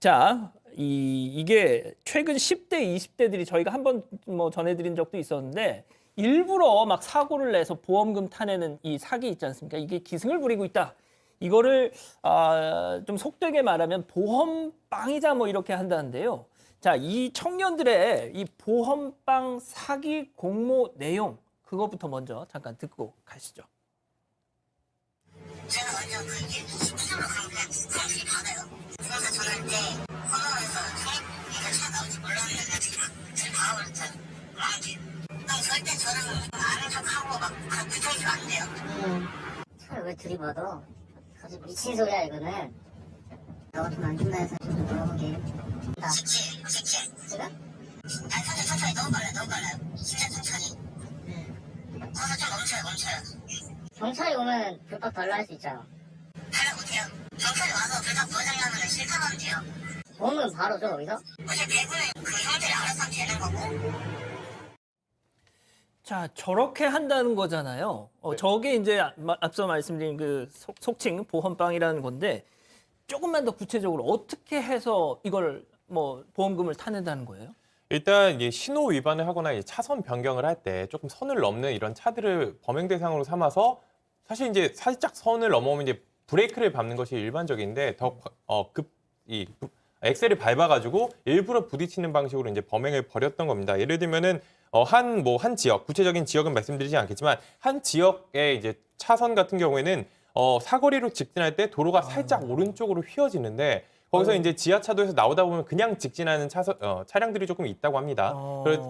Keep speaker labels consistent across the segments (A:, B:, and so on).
A: 자, 이게 최근 10대, 20대들이 저희가 한번 뭐 전해드린 적도 있었는데 일부러 막 사고를 내서 보험금 타내는 이 사기 있지 않습니까? 이게 기승을 부리고 있다. 이거를 좀 속되게 말하면 보험빵이자 뭐 이렇게 한다는데요. 자, 이 청년들의 이 보험빵 사기 공모 내용 그것부터 먼저 잠깐 듣고 가시죠.
B: 제가 먼저 그게 수수료 그냥 사람들이 받아요. 그래서 저는 이제 코너에서 이런 차 나올지 몰랐는데 지금 봐버렸잖아요. 절대 저는 아는 척하고 막 붙어있으면 안 돼요.
C: 차를 왜 들이받아? 아주 미친 소리야 이거는. 나 같으면 안 준다 해서 좀 물어보게.
B: 직진.
C: 지금?
B: 천천히 너무 빨라요. 진짜 천천히. 거기서 좀 멈춰요.
C: 경찰이 오면 불법 달라 할 수 있잖아.
B: 하려 못해요. 경찰이 와서 불법 도장하면 실감하면 돼요.
C: 보험은 바로 줘 거기서?
B: 어제 배분은 그 형들이 알아서 하면 되는 거고.
A: 자, 저렇게 한다는 거잖아요. 저게 이제 앞서 말씀드린 그 속칭 보험빵이라는 건데 조금만 더 구체적으로 어떻게 해서 이걸 뭐 보험금을 타낸다는 거예요?
D: 일단 이게 신호 위반을 하거나 이제 차선 변경을 할 때 조금 선을 넘는 이런 차들을 범행 대상으로 삼아서 사실 이제 살짝 선을 넘어오면 이제 브레이크를 밟는 것이 일반적인데 엑셀을 밟아가지고 일부러 부딪히는 방식으로 이제 범행을 벌였던 겁니다. 예를 들면은 한 지역, 구체적인 지역은 말씀드리지 않겠지만 한 지역의 이제 차선 같은 경우에는 사거리로 직진할 때 도로가 살짝 오른쪽으로 휘어지는데 거기서 이제 지하차도에서 나오다 보면 그냥 직진하는 차량들이 조금 있다고 합니다.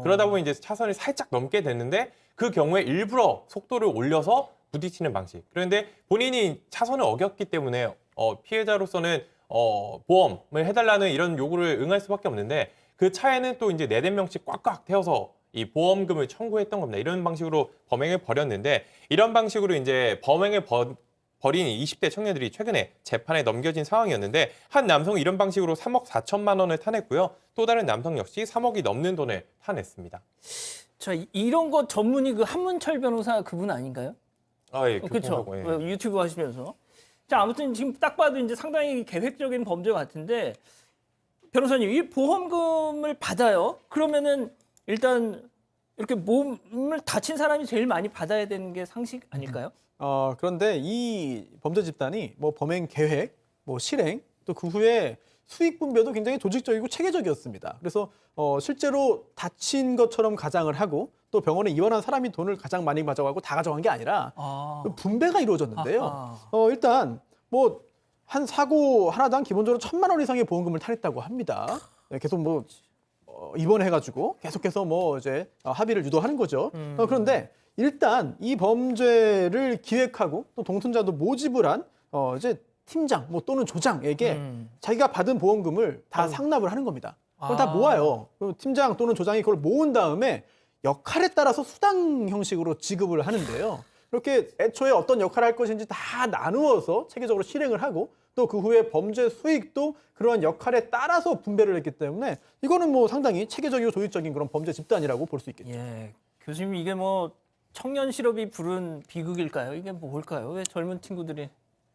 D: 그러다 보면 이제 차선을 살짝 넘게 됐는데 그 경우에 일부러 속도를 올려서 부딪히는 방식. 그런데 본인이 차선을 어겼기 때문에 피해자로서는 보험을 해달라는 이런 요구를 응할 수밖에 없는데 그 차에는 또 이제 4-5명씩 꽉꽉 태워서 이 보험금을 청구했던 겁니다. 이런 방식으로 범행을 벌였는데 이런 방식으로 이제 범행을 벌인 20대 청년들이 최근에 재판에 넘겨진 상황이었는데 한 남성이 이런 방식으로 3억 4천만 원을 타냈고요. 또 다른 남성 역시 3억이 넘는 돈을 타냈습니다.
A: 자, 이런 거 전문이 그 한문철 변호사 그분 아닌가요?
D: 예,
A: 그렇죠.
D: 예.
A: 유튜브 하시면서. 자, 아무튼 지금 딱 봐도 이제 상당히 계획적인 범죄 같은데 변호사님, 이 보험금을 받아요. 그러면은 일단 이렇게 몸을 다친 사람이 제일 많이 받아야 되는 게 상식 아닐까요?
E: 그런데 이 범죄 집단이 뭐 범행 계획, 뭐 실행, 또 그 후에 수익 분배도 굉장히 조직적이고 체계적이었습니다. 그래서 실제로 다친 것처럼 가장을 하고 또 병원에 입원한 사람이 돈을 가장 많이 가져가고 다 가져간 게 아니라 분배가 이루어졌는데요. 일단 뭐 한 사고 하나당 기본적으로 1,000만 원 이상의 보험금을 타냈다고 합니다. 계속 뭐 입원해가지고 계속해서 뭐 이제 합의를 유도하는 거죠. 그런데 일단 이 범죄를 기획하고 또 동승자도 모집을 한 이제 팀장 뭐 또는 조장에게 자기가 받은 보험금을 다 상납을 하는 겁니다. 그걸 다 모아요. 팀장 또는 조장이 그걸 모은 다음에 역할에 따라서 수당 형식으로 지급을 하는데요. 이렇게 애초에 어떤 역할을 할 것인지 다 나누어서 체계적으로 실행을 하고 또 그 후에 범죄 수익도 그러한 역할에 따라서 분배를 했기 때문에 이거는 뭐 상당히 체계적이고 조직적인 그런 범죄 집단이라고 볼 수 있겠죠.
A: 예, 교수님 이게 뭐 청년 실업이 부른 비극일까요? 이게 뭘까요? 왜 젊은 친구들이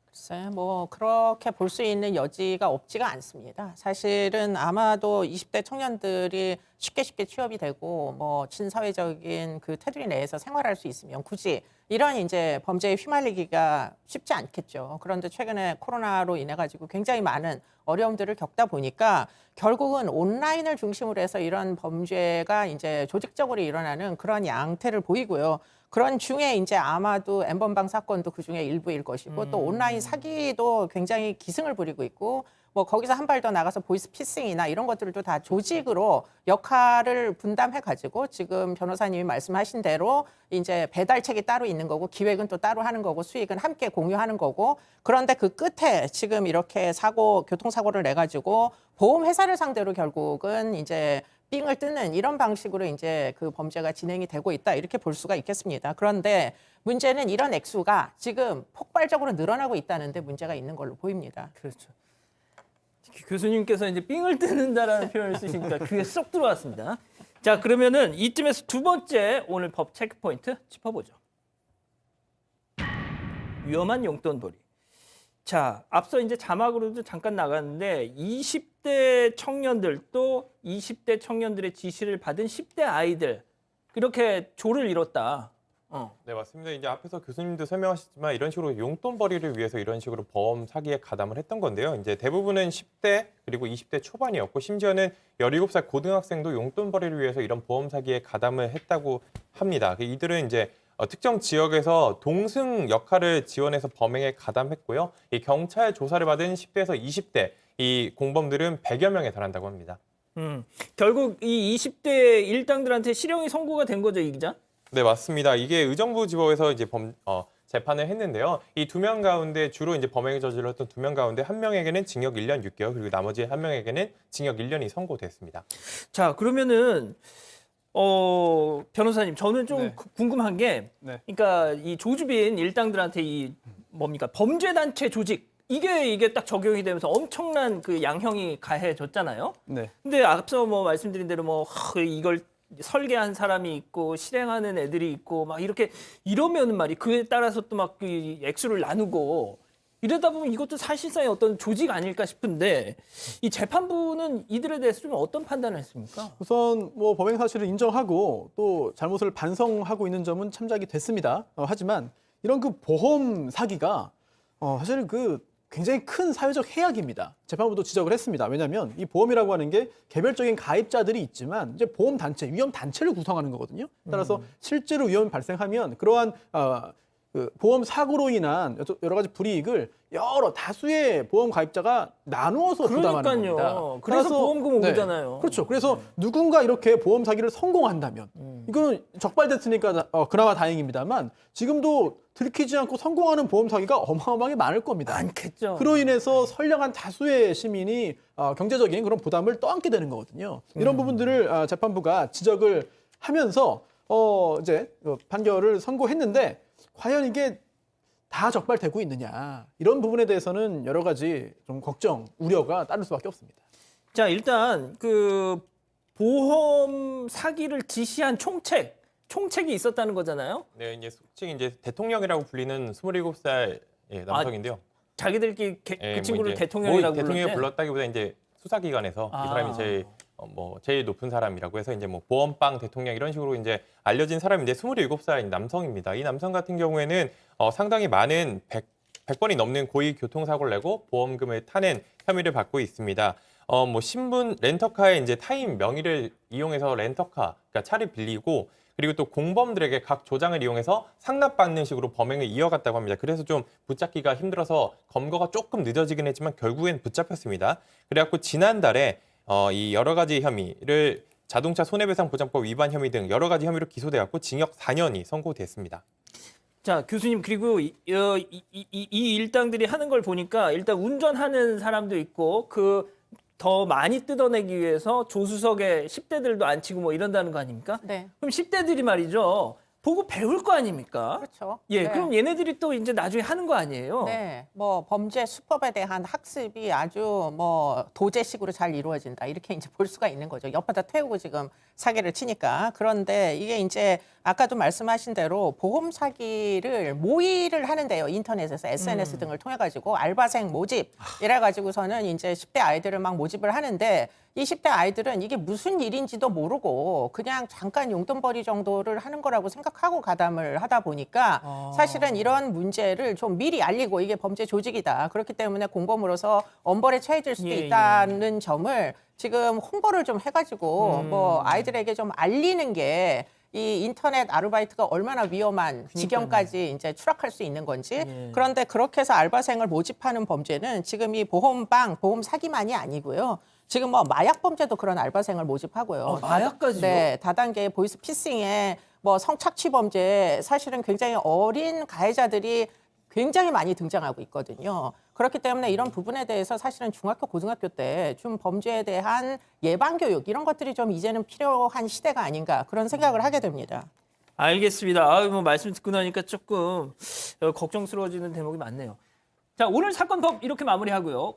F: 글쎄, 뭐 그렇게 볼 수 있는 여지가 없지가 않습니다. 사실은 아마도 20대 청년들이 쉽게 취업이 되고 뭐 친사회적인 그 테두리 내에서 생활할 수 있으면 굳이 이런 이제 범죄에 휘말리기가 쉽지 않겠죠. 그런데 최근에 코로나로 인해 가지고 굉장히 많은 어려움들을 겪다 보니까 결국은 온라인을 중심으로 해서 이런 범죄가 이제 조직적으로 일어나는 그런 양태를 보이고요. 그런 중에 이제 아마도 N번방 사건도 그 중에 일부일 것이고 또 온라인 사기도 굉장히 기승을 부리고 있고 뭐 거기서 한 발 더 나가서 보이스피싱이나 이런 것들도 다 조직으로 역할을 분담해 가지고 지금 변호사님이 말씀하신 대로 이제 배달책이 따로 있는 거고 기획은 또 따로 하는 거고 수익은 함께 공유하는 거고 그런데 그 끝에 지금 이렇게 교통사고를 내 가지고 보험회사를 상대로 결국은 이제 삥을 뜯는 이런 방식으로 이제 그 범죄가 진행이 되고 있다 이렇게 볼 수가 있겠습니다. 그런데 문제는 이런 액수가 지금 폭발적으로 늘어나고 있다는데 문제가 있는 걸로 보입니다.
A: 그렇죠. 교수님께서 이제 삥을 뜯는다라는 표현을 쓰시니까 그게 쏙 들어왔습니다. 자, 그러면은 이쯤에서 두 번째 오늘 법 체크 포인트 짚어보죠. 위험한 용돈벌이. 자, 앞서 이제 자막으로도 잠깐 나갔는데 20대 10대 청년들 또 20대 청년들의 지시를 받은 10대 아이들 그렇게 조를 이뤘다.
D: 네, 맞습니다. 이제 앞에서 교수님도 설명하셨지만 이런 식으로 용돈벌이를 위해서 이런 식으로 보험 사기에 가담을 했던 건데요. 이제 대부분은 10대 그리고 20대 초반이었고 심지어는 17살 고등학생도 용돈벌이를 위해서 이런 보험 사기에 가담을 했다고 합니다. 이들은 이제 특정 지역에서 동승 역할을 지원해서 범행에 가담했고요. 이 경찰 조사를 받은 10대에서 20대 이 공범들은 100여 명에 달한다고 합니다.
A: 결국 이 20대 일당들한테 실형이 선고가 된 거죠, 이 기자?
D: 네, 맞습니다. 이게 의정부지법에서 이제 재판을 했는데요. 이 2명 가운데 주로 이제 범행을 저질렀던 2명 가운데 1명에게는 징역 1년 6개월 그리고 나머지 1명에게는 징역 1년이 선고됐습니다.
A: 자, 그러면은 변호사님, 저는 좀
E: 네.
A: 궁금한 게,
E: 네.
A: 그러니까 이 조주빈 일당들한테 이 뭡니까 범죄단체 조직 이게 딱 적용이 되면서 엄청난 그 양형이 가해졌잖아요.
E: 네.
A: 근데 앞서 뭐 말씀드린 대로 뭐 이걸 설계한 사람이 있고 실행하는 애들이 있고 막 이렇게 이러면은 말이 그에 따라서 또 막 그 액수를 나누고 이러다 보면 이것도 사실상의 어떤 조직 아닐까 싶은데 이 재판부는 이들에 대해서 좀 어떤 판단을 했습니까?
E: 우선 뭐 범행 사실을 인정하고 또 잘못을 반성하고 있는 점은 참작이 됐습니다. 하지만 이런 그 보험 사기가 사실 그 굉장히 큰 사회적 해악입니다. 재판부도 지적을 했습니다. 왜냐하면 이 보험이라고 하는 게 개별적인 가입자들이 있지만 이제 보험 단체, 위험 단체를 구성하는 거거든요. 따라서 실제로 위험이 발생하면 그러한 그 보험 사고로 인한 여러 가지 불이익을 여러 다수의 보험 가입자가 나누어서 부담하는
A: 그러니까요.
E: 겁니다.
A: 그래서
E: 따라서
A: 보험금 오르잖아요.
E: 그렇죠. 그래서 누군가 이렇게 보험 사기를 성공한다면 이거는 적발됐으니까 그나마 다행입니다만 지금도 들키지 않고 성공하는 보험 사기가 어마어마하게 많을 겁니다.
A: 많겠죠.
E: 그로 인해서 선량한 다수의 시민이 경제적인 그런 부담을 떠안게 되는 거거든요. 이런 부분들을 재판부가 지적을 하면서 이제 판결을 선고했는데 과연 이게 다 적발되고 있느냐 이런 부분에 대해서는 여러 가지 좀 걱정, 우려가 따를 수밖에 없습니다.
A: 자, 일단 그 보험 사기를 지시한 총책이 있었다는 거잖아요.
D: 네, 이제 솔직히 이제 대통령이라고 불리는 27살 남성인데요.
A: 자기들끼리 그
D: 뭐
A: 친구를
D: 이제
A: 대통령이라고
D: 대통령이
A: 불렀대.
D: 불렀다기보다 이제 수사기관에서
A: 아.
D: 이 사람이 제일 높은 사람이라고 해서 이제 뭐 보험빵 대통령 이런 식으로 이제 알려진 사람인데 27살 남성입니다. 이 남성 같은 경우에는 상당히 많은 100번이 넘는 고의 교통사고를 내고 보험금을 타낸 혐의를 받고 있습니다. 뭐 신분 렌터카의 이제 타인 명의를 이용해서 렌터카, 그러니까 차를 빌리고 그리고 또 공범들에게 각 조장을 이용해서 상납받는 식으로 범행을 이어갔다고 합니다. 그래서 좀 붙잡기가 힘들어서 검거가 조금 늦어지긴 했지만 결국엔 붙잡혔습니다. 그래갖고 지난달에 이 여러 가지 혐의를 자동차 손해배상보장법 위반 혐의 등 여러 가지 혐의로 기소돼갖고 징역 4년이 선고됐습니다.
A: 자, 교수님, 그리고 이 일당들이 하는 걸 보니까 일단 운전하는 사람도 있고 더 많이 뜯어내기 위해서 조수석에 10대들도 앉히고 뭐 이런다는 거 아닙니까?
F: 네.
A: 그럼 10대들이 말이죠. 보고 배울 거 아닙니까?
F: 그렇죠.
A: 예,
F: 네.
A: 그럼 얘네들이 또 이제 나중에 하는 거 아니에요?
F: 네, 뭐 범죄 수법에 대한 학습이 아주 뭐 도제식으로 잘 이루어진다 이렇게 이제 볼 수가 있는 거죠. 옆에다 태우고 지금 사기를 치니까. 그런데 이게 이제 아까도 말씀하신 대로 보험 사기를 모의를 하는데요. 인터넷에서 SNS 등을 통해 가지고 알바생 모집 이래 가지고서는 이제 10대 아이들을 막 모집을 하는데 이 10대 아이들은 이게 무슨 일인지도 모르고 그냥 잠깐 용돈벌이 정도를 하는 거라고 생각하고 가담을 하다 보니까 사실은 이런 문제를 좀 미리 알리고 이게 범죄 조직이다. 그렇기 때문에 공범으로서 엄벌에 처해질 수도 있다는 점을 지금 홍보를 좀 해가지고 뭐 아이들에게 좀 알리는 게 이 인터넷 아르바이트가 얼마나 위험한 지경까지 이제 추락할 수 있는 건지. 그런데 그렇게 해서 알바생을 모집하는 범죄는 지금 이 보험 사기만이 아니고요. 지금 뭐 마약 범죄도 그런 알바생을 모집하고요.
A: 마약까지요?
F: 네, 다단계 보이스 피싱에 뭐 성착취 범죄 사실은 굉장히 어린 가해자들이 굉장히 많이 등장하고 있거든요. 그렇기 때문에 이런 부분에 대해서 사실은 중학교, 고등학교 때 좀 범죄에 대한 예방 교육 이런 것들이 좀 이제는 필요한 시대가 아닌가 그런 생각을 하게 됩니다.
A: 알겠습니다. 뭐 말씀 듣고 나니까 조금 걱정스러워지는 대목이 많네요. 자, 오늘 사건 법 이렇게 마무리하고요.